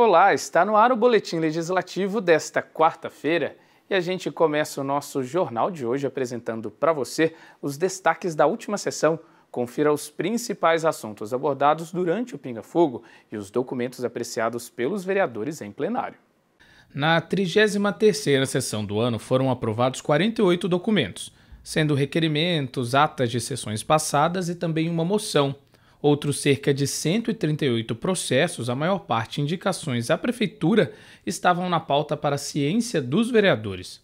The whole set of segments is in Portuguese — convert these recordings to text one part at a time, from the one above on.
Olá, está no ar o Boletim Legislativo desta quarta-feira e a gente começa o nosso jornal de hoje apresentando para você os destaques da última sessão. Confira os principais assuntos abordados durante o Pinga Fogo e os documentos apreciados pelos vereadores em plenário. Na 33ª sessão do ano foram aprovados 48 documentos, sendo requerimentos, atas de sessões passadas e também uma moção. Outros cerca de 138 processos, a maior parte indicações à Prefeitura, estavam na pauta para a ciência dos vereadores.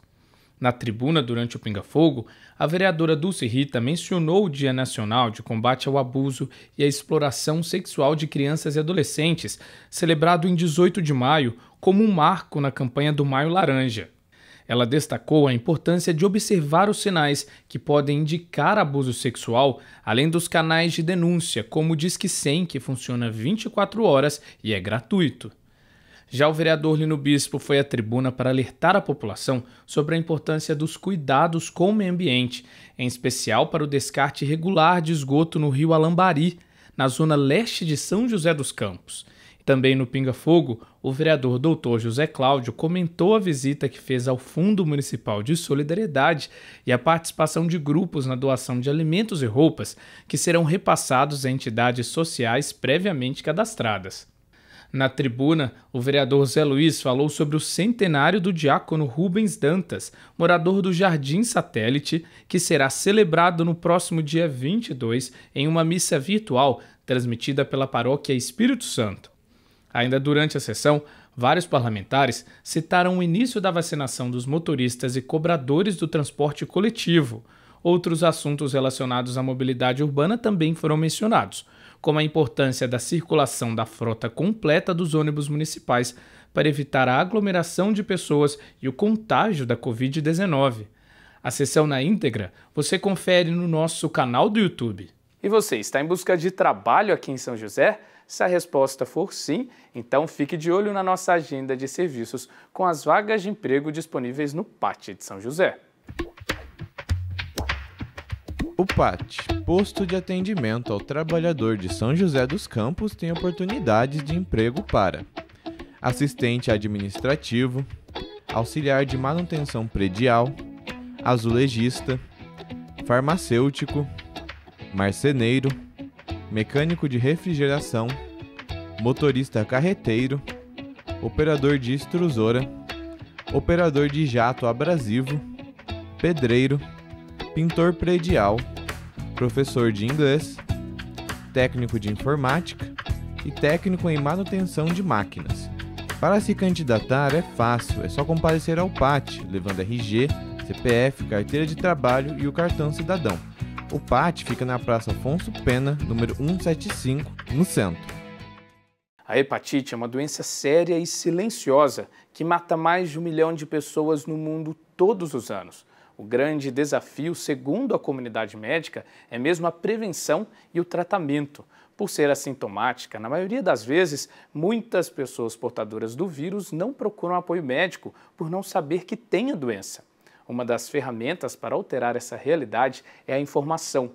Na tribuna, durante o Pinga Fogo, a vereadora Dulce Rita mencionou o Dia Nacional de Combate ao Abuso e à Exploração Sexual de Crianças e Adolescentes, celebrado em 18 de maio, como um marco na campanha do Maio Laranja. Ela destacou a importância de observar os sinais que podem indicar abuso sexual, além dos canais de denúncia, como o Disque 100, que funciona 24 horas e é gratuito. Já o vereador Lino Bispo foi à tribuna para alertar a população sobre a importância dos cuidados com o meio ambiente, em especial para o descarte irregular de esgoto no rio Alambari, na zona leste de São José dos Campos. Também no Pinga Fogo, o vereador Dr. José Cláudio comentou a visita que fez ao Fundo Municipal de Solidariedade e a participação de grupos na doação de alimentos e roupas que serão repassados a entidades sociais previamente cadastradas. Na tribuna, o vereador Zé Luiz falou sobre o centenário do diácono Rubens Dantas, morador do Jardim Satélite, que será celebrado no próximo dia 22 em uma missa virtual transmitida pela Paróquia Espírito Santo. Ainda durante a sessão, vários parlamentares citaram o início da vacinação dos motoristas e cobradores do transporte coletivo. Outros assuntos relacionados à mobilidade urbana também foram mencionados, como a importância da circulação da frota completa dos ônibus municipais para evitar a aglomeração de pessoas e o contágio da Covid-19. A sessão na íntegra você confere no nosso canal do YouTube. E você está em busca de trabalho aqui em São José? Se a resposta for sim, então fique de olho na nossa agenda de serviços com as vagas de emprego disponíveis no PAT de São José. O PAT, Posto de Atendimento ao Trabalhador de São José dos Campos, tem oportunidades de emprego para assistente administrativo, auxiliar de manutenção predial, azulejista, farmacêutico, marceneiro, mecânico de refrigeração, motorista carreteiro, operador de extrusora, operador de jato abrasivo, pedreiro, pintor predial, professor de inglês, técnico de informática e técnico em manutenção de máquinas. Para se candidatar é fácil, é só comparecer ao PAT, levando RG, CPF, carteira de trabalho e o cartão cidadão. O PAT fica na Praça Afonso Pena, número 175, no centro. A hepatite é uma doença séria e silenciosa que mata mais de 1 milhão de pessoas no mundo todos os anos. O grande desafio, segundo a comunidade médica, é mesmo a prevenção e o tratamento. Por ser assintomática, na maioria das vezes, muitas pessoas portadoras do vírus não procuram apoio médico por não saber que têm a doença. Uma das ferramentas para alterar essa realidade é a informação.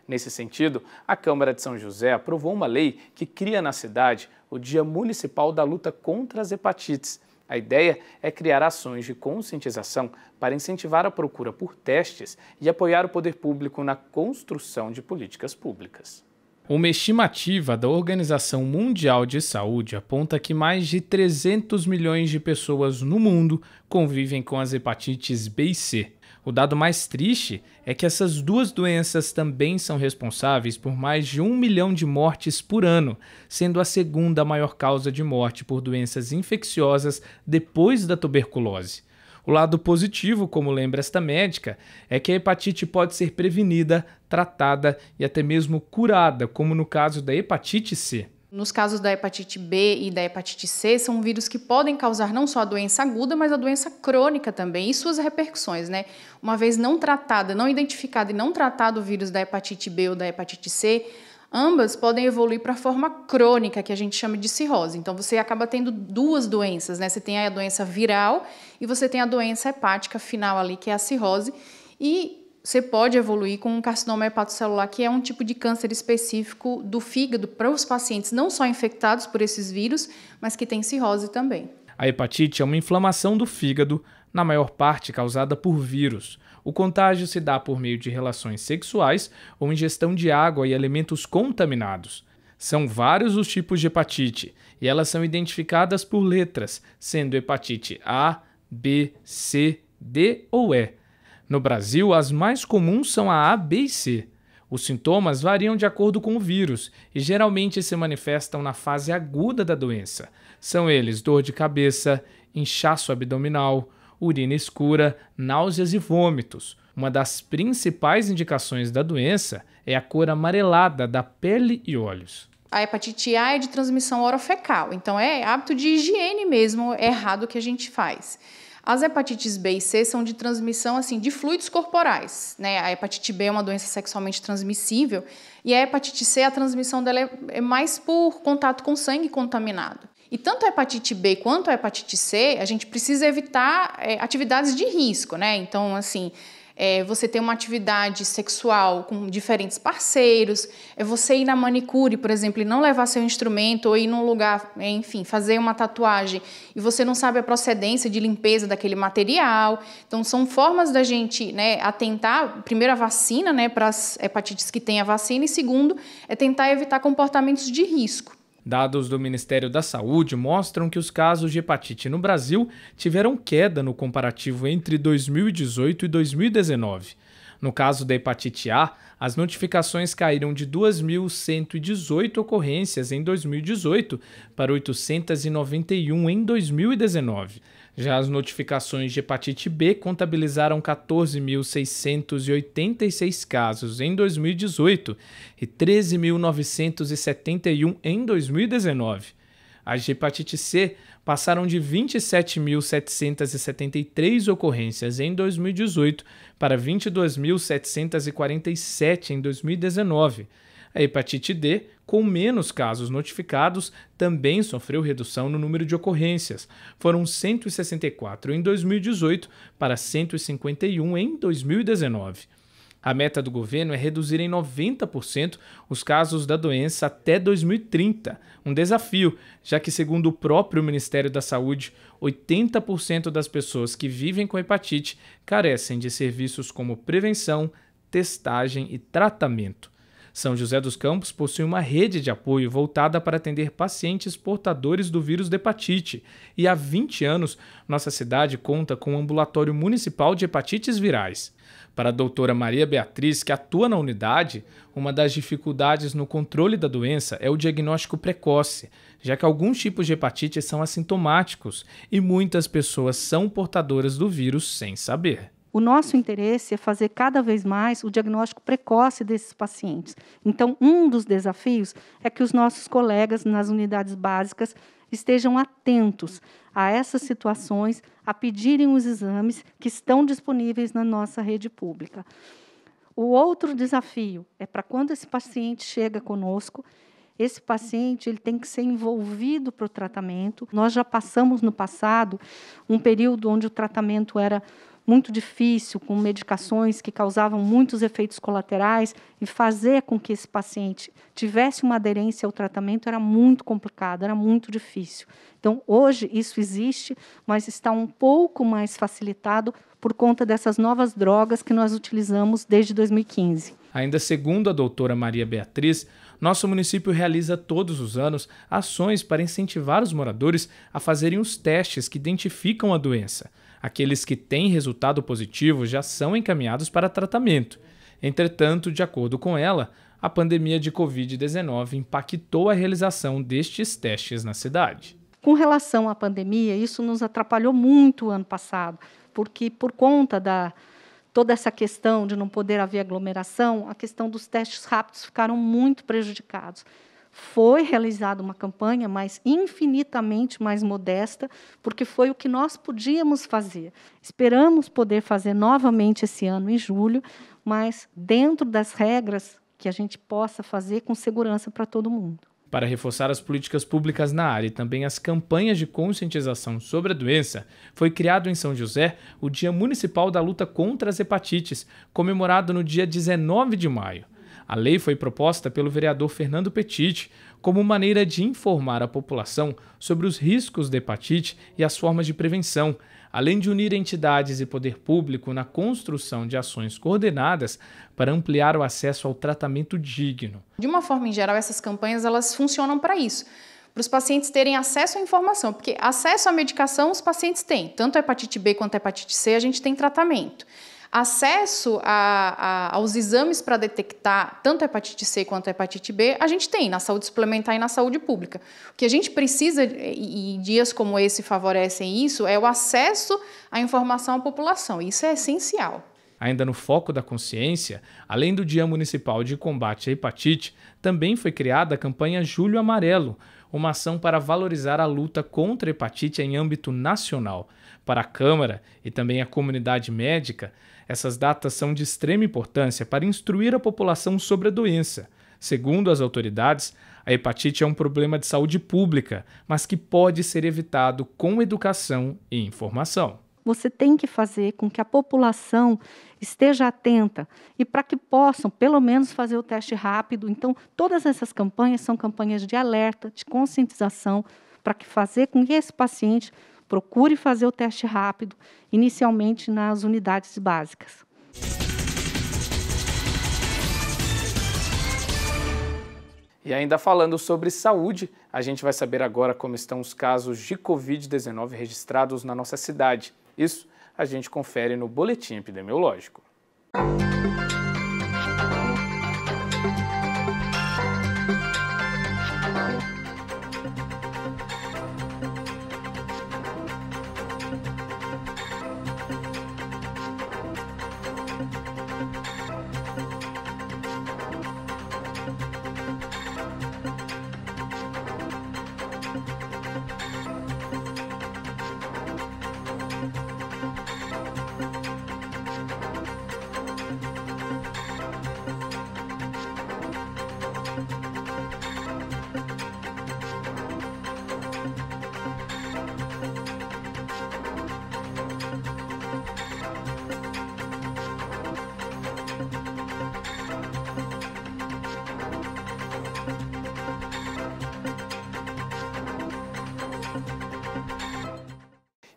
Nesse sentido, a Câmara de São José aprovou uma lei que cria na cidade o Dia Municipal da Luta contra as Hepatites. A ideia é criar ações de conscientização para incentivar a procura por testes e apoiar o poder público na construção de políticas públicas. Uma estimativa da Organização Mundial de Saúde aponta que mais de 300 milhões de pessoas no mundo convivem com as hepatites B e C. O dado mais triste é que essas duas doenças também são responsáveis por mais de 1 milhão de mortes por ano, sendo a segunda maior causa de morte por doenças infecciosas depois da tuberculose. O lado positivo, como lembra esta médica, é que a hepatite pode ser prevenida, tratada e até mesmo curada, como no caso da hepatite C. Nos casos da hepatite B e da hepatite C, são vírus que podem causar não só a doença aguda, mas a doença crônica também e suas repercussões, né? Uma vez não tratada, não identificado e não tratado o vírus da hepatite B ou da hepatite C, ambas podem evoluir para a forma crônica, que a gente chama de cirrose. Então, você acaba tendo duas doenças, né? Você tem a doença viral e você tem a doença hepática final ali, que é a cirrose. E você pode evoluir com um carcinoma hepatocelular, que é um tipo de câncer específico do fígado para os pacientes não só infectados por esses vírus, mas que têm cirrose também. A hepatite é uma inflamação do fígado, na maior parte causada por vírus. O contágio se dá por meio de relações sexuais ou ingestão de água e alimentos contaminados. São vários os tipos de hepatite e elas são identificadas por letras, sendo hepatite A, B, C, D ou E. No Brasil, as mais comuns são a B e C. Os sintomas variam de acordo com o vírus e geralmente se manifestam na fase aguda da doença. São eles dor de cabeça, inchaço abdominal, urina escura, náuseas e vômitos. Uma das principais indicações da doença é a cor amarelada da pele e olhos. A hepatite A é de transmissão orofecal, então é hábito de higiene mesmo errado que a gente faz. As hepatites B e C são de transmissão assim, de fluidos corporais, né? A hepatite B é uma doença sexualmente transmissível e a hepatite C, a transmissão dela é mais por contato com sangue contaminado. E tanto a hepatite B quanto a hepatite C, a gente precisa evitar atividades de risco, né? Então, assim, você ter uma atividade sexual com diferentes parceiros, você ir na manicure, por exemplo, e não levar seu instrumento, ou ir num lugar, enfim, fazer uma tatuagem e você não sabe a procedência de limpeza daquele material. Então, são formas da gente, né, atentar, primeiro, a vacina, né, para as hepatites que têm a vacina, e segundo, é tentar evitar comportamentos de risco. Dados do Ministério da Saúde mostram que os casos de hepatite no Brasil tiveram queda no comparativo entre 2018 e 2019. No caso da hepatite A, as notificações caíram de 2.118 ocorrências em 2018 para 891 em 2019. Já as notificações de hepatite B contabilizaram 14.686 casos em 2018 e 13.971 em 2019. As de hepatite C passaram de 27.773 ocorrências em 2018 para 22.747 em 2019. A hepatite D, com menos casos notificados, também sofreu redução no número de ocorrências. Foram 164 em 2018 para 151 em 2019. A meta do governo é reduzir em 90% os casos da doença até 2030, um desafio, já que, segundo o próprio Ministério da Saúde, 80% das pessoas que vivem com hepatite carecem de serviços como prevenção, testagem e tratamento. São José dos Campos possui uma rede de apoio voltada para atender pacientes portadores do vírus da hepatite e há 20 anos nossa cidade conta com um ambulatório municipal de hepatites virais. Para a doutora Maria Beatriz, que atua na unidade, uma das dificuldades no controle da doença é o diagnóstico precoce, já que alguns tipos de hepatite são assintomáticos e muitas pessoas são portadoras do vírus sem saber. O nosso interesse é fazer cada vez mais o diagnóstico precoce desses pacientes. Então, um dos desafios é que os nossos colegas nas unidades básicas estejam atentos a essas situações, a pedirem os exames que estão disponíveis na nossa rede pública. O outro desafio é para quando esse paciente chega conosco, esse paciente ele tem que ser envolvido para o tratamento. Nós já passamos no passado um período onde o tratamento era muito difícil, com medicações que causavam muitos efeitos colaterais, e fazer com que esse paciente tivesse uma aderência ao tratamento era muito complicado, era muito difícil. Então, hoje isso existe, mas está um pouco mais facilitado por conta dessas novas drogas que nós utilizamos desde 2015. Ainda segundo a doutora Maria Beatriz, nosso município realiza todos os anos ações para incentivar os moradores a fazerem os testes que identificam a doença. Aqueles que têm resultado positivo já são encaminhados para tratamento. Entretanto, de acordo com ela, a pandemia de Covid-19 impactou a realização destes testes na cidade. Com relação à pandemia, isso nos atrapalhou muito o ano passado, porque por conta toda essa questão de não poder haver aglomeração, a questão dos testes rápidos ficaram muito prejudicados. Foi realizada uma campanha, mas infinitamente mais modesta, porque foi o que nós podíamos fazer. Esperamos poder fazer novamente esse ano, em julho, mas dentro das regras que a gente possa fazer com segurança para todo mundo. Para reforçar as políticas públicas na área e também as campanhas de conscientização sobre a doença, foi criado em São José o Dia Municipal da Luta contra as Hepatites, comemorado no dia 19 de maio. A lei foi proposta pelo vereador Fernando Petit como maneira de informar a população sobre os riscos da hepatite e as formas de prevenção, além de unir entidades e poder público na construção de ações coordenadas para ampliar o acesso ao tratamento digno. De uma forma em geral, essas campanhas elas funcionam para isso, para os pacientes terem acesso à informação, porque acesso à medicação os pacientes têm, tanto a hepatite B quanto a hepatite C a gente tem tratamento. Acesso aos exames para detectar tanto a hepatite C quanto a hepatite B, a gente tem na saúde suplementar e na saúde pública. O que a gente precisa, e dias como esse favorecem isso, é o acesso à informação à população. Isso é essencial. Ainda no foco da consciência, além do Dia Municipal de Combate à Hepatite, também foi criada a campanha Julho Amarelo, uma ação para valorizar a luta contra a hepatite em âmbito nacional. Para a Câmara e também a comunidade médica, essas datas são de extrema importância para instruir a população sobre a doença. Segundo as autoridades, a hepatite é um problema de saúde pública, mas que pode ser evitado com educação e informação. Você tem que fazer com que a população esteja atenta e para que possam, pelo menos, fazer o teste rápido. Então, todas essas campanhas são campanhas de alerta, de conscientização, para que fazer com que esse paciente procure fazer o teste rápido, inicialmente nas unidades básicas. E ainda falando sobre saúde, a gente vai saber agora como estão os casos de Covid-19 registrados na nossa cidade. Isso a gente confere no Boletim Epidemiológico.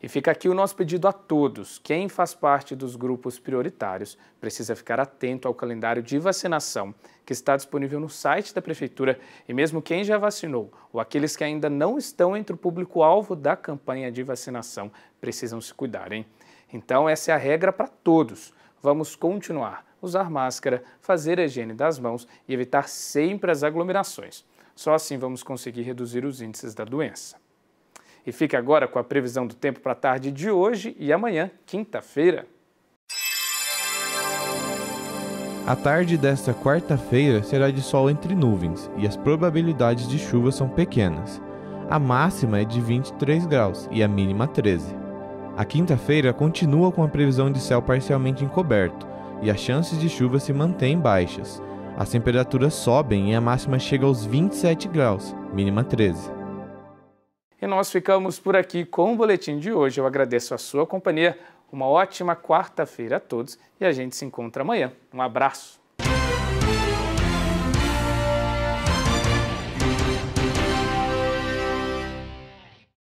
E fica aqui o nosso pedido a todos. Quem faz parte dos grupos prioritários precisa ficar atento ao calendário de vacinação que está disponível no site da Prefeitura e mesmo quem já vacinou ou aqueles que ainda não estão entre o público-alvo da campanha de vacinação precisam se cuidar, hein? Então essa é a regra para todos. Vamos continuar, usar máscara, fazer a higiene das mãos e evitar sempre as aglomerações. Só assim vamos conseguir reduzir os índices da doença. E fique agora com a previsão do tempo para a tarde de hoje e amanhã, quinta-feira. A tarde desta quarta-feira será de sol entre nuvens e as probabilidades de chuva são pequenas. A máxima é de 23 graus e a mínima 13. A quinta-feira continua com a previsão de céu parcialmente encoberto e as chances de chuva se mantêm baixas. As temperaturas sobem e a máxima chega aos 27 graus, mínima 13. E nós ficamos por aqui com o boletim de hoje. Eu agradeço a sua companhia, uma ótima quarta-feira a todos e a gente se encontra amanhã. Um abraço!